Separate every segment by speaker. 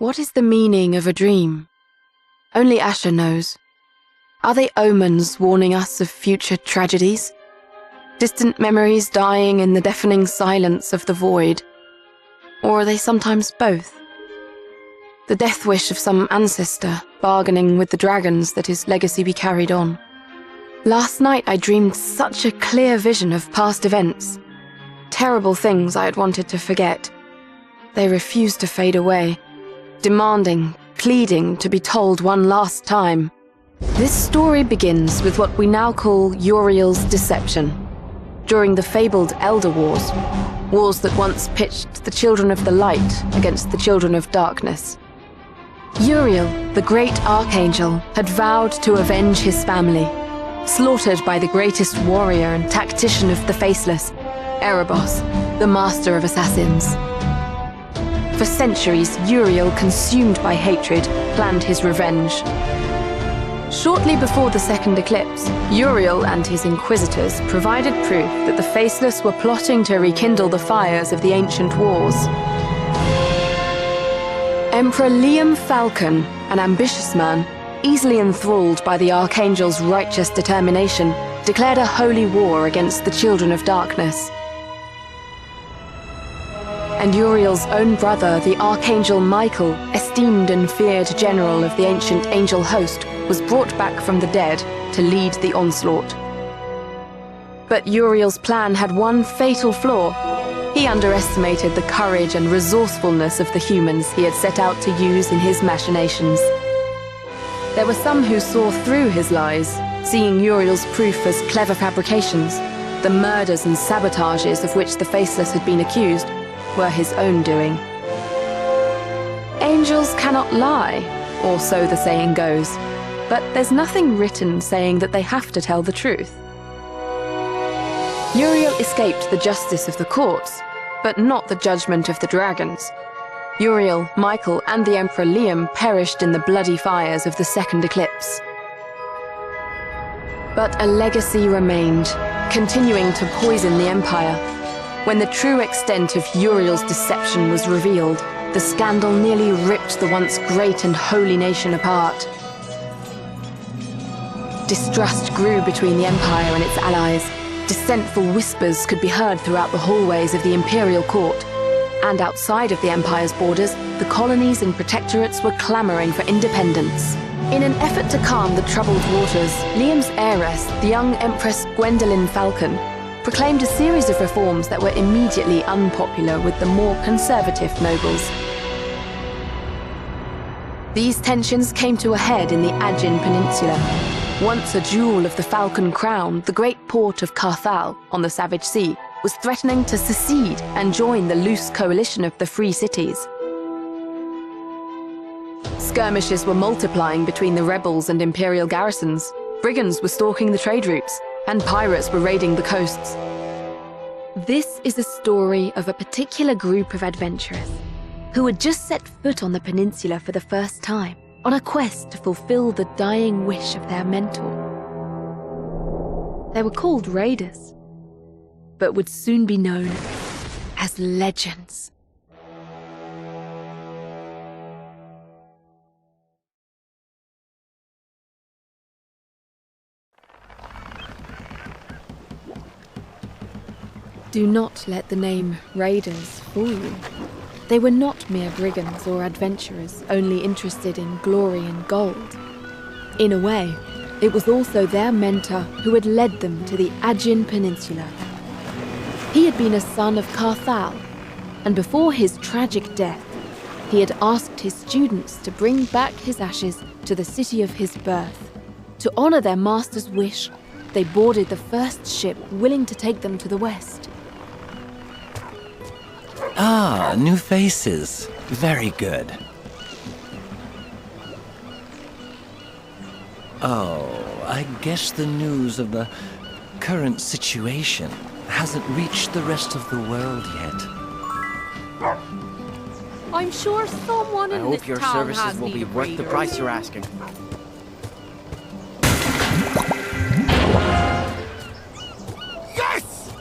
Speaker 1: What is the meaning of a dream? Only Asher knows. Are they omens warning us of future tragedies? Distant memories dying in the deafening silence of the void? Or are they sometimes both? The death wish of some ancestor bargaining with the dragons that his legacy be carried on. Last night I dreamed such a clear vision of past events. Terrible things I had wanted to forget. They refused to fade away, demanding, pleading to be told one last time. This story begins with what we now call Uriel's deception. During the fabled Elder Wars, wars that once pitched the children of the light against the children of darkness. Uriel, the great archangel, had vowed to avenge his family, slaughtered by the greatest warrior and tactician of the Faceless, Erebos, the master of assassins. For centuries, Uriel, consumed by hatred, planned his revenge. Shortly before the second eclipse, Uriel and his inquisitors provided proof that the Faceless were plotting to rekindle the fires of the ancient wars. Emperor Liam Falcon, an ambitious man, easily enthralled by the Archangel's righteous determination, declared a holy war against the children of darkness. And Uriel's own brother, the Archangel Michael, esteemed and feared general of the ancient angel host, was brought back from the dead to lead the onslaught. But Uriel's plan had one fatal flaw. He underestimated the courage and resourcefulness of the humans he had set out to use in his machinations. There were some who saw through his lies, seeing Uriel's proof as clever fabrications. The murders and sabotages of which the Faceless had been accused were his own doing. Angels cannot lie, or so the saying goes, but there's nothing written saying that they have to tell the truth. Uriel escaped the justice of the courts, but not the judgment of the dragons. Uriel, Michael, and the Emperor Liam perished in the bloody fires of the second eclipse. But a legacy remained, continuing to poison the Empire. When the true extent of Uriel's deception was revealed, the scandal nearly ripped the once great and holy nation apart. Distrust grew between the Empire and its allies. Dissentful whispers could be heard throughout the hallways of the Imperial Court. And outside of the Empire's borders, the colonies and protectorates were clamoring for independence. In an effort to calm the troubled waters, Liam's heiress, the young Empress Gwendolyn Falcon, proclaimed a series of reforms that were immediately unpopular with the more conservative nobles. These tensions came to a head in the Aegean Peninsula. Once a jewel of the Falcon Crown, the great port of Carthal on the Savage Sea was threatening to secede and join the loose coalition of the Free Cities. Skirmishes were multiplying between the rebels and Imperial garrisons. Brigands were stalking the trade routes, and pirates were raiding the coasts. This is a story of a particular group of adventurers who had just set foot on the peninsula for the first time, on a quest to fulfill the dying wish of their mentor. They were called raiders, but would soon be known as legends. Do not let the name Raiders fool you. They were not mere brigands or adventurers only interested in glory and gold. In a way, it was also their mentor who had led them to the Aegean Peninsula. He had been a son of Carthal, and before his tragic death, he had asked his students to bring back his ashes to the city of his birth. To honor their master's wish, they boarded the first ship willing to take them to the west.
Speaker 2: Ah, new faces. Very good. Oh, I guess the news of the current situation hasn't reached the rest of the world yet.
Speaker 3: I'm sure someone in this
Speaker 4: hope your
Speaker 3: town
Speaker 4: services
Speaker 3: has
Speaker 4: will be
Speaker 3: need
Speaker 4: worth the
Speaker 3: readers.
Speaker 4: price you're asking. Yes!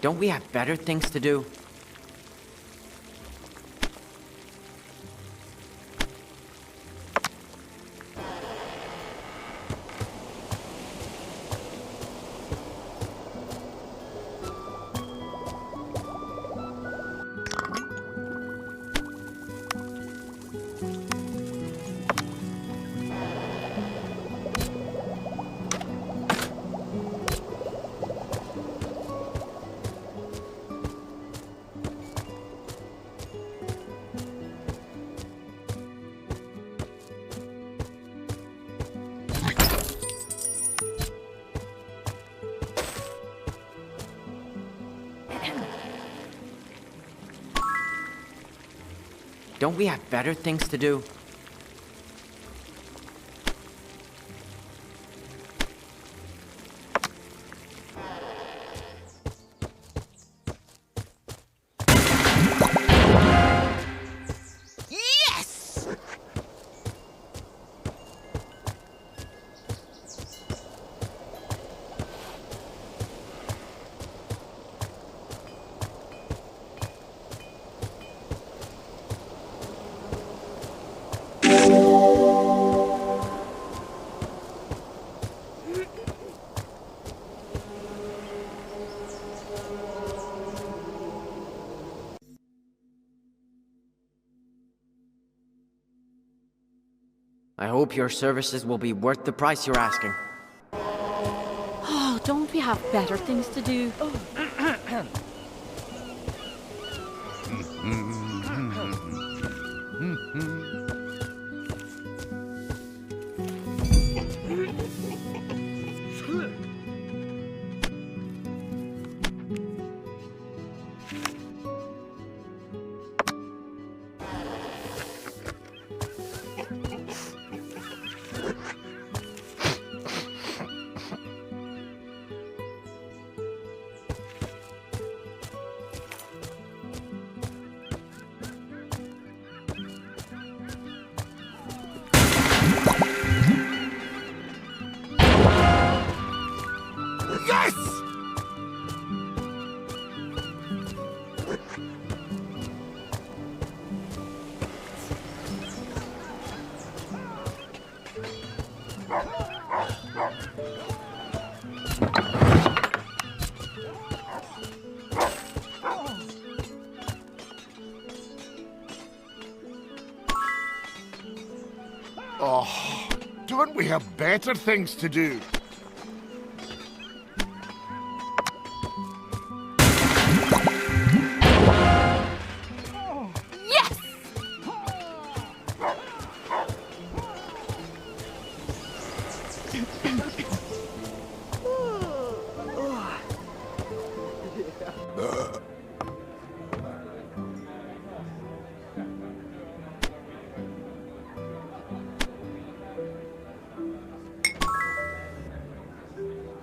Speaker 4: Don't we have better things to do? Don't we have better things to do?
Speaker 5: Yes!
Speaker 4: I hope your services will be worth the price you're asking.
Speaker 3: Oh, don't we have better things to do?
Speaker 5: Yes! Oh, don't we have better things to do?
Speaker 3: Yes!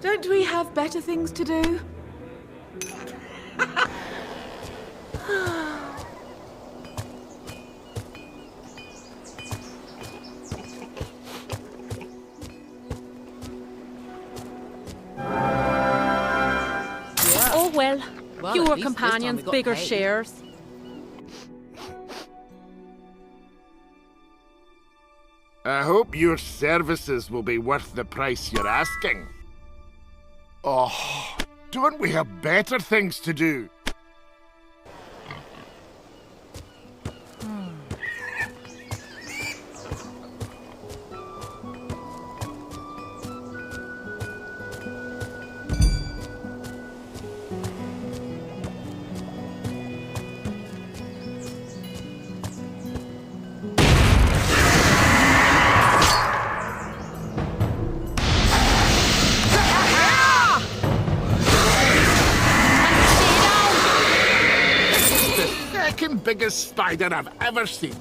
Speaker 1: Don't we have better things to do?
Speaker 3: Oh well,
Speaker 5: Well, at
Speaker 3: fewer
Speaker 5: least this time
Speaker 3: companions,
Speaker 5: we got
Speaker 3: bigger
Speaker 5: paid.
Speaker 3: shares.
Speaker 5: I hope your services will be worth the price you're asking. Oh, don't we have better things to do? Second biggest spider I've ever seen.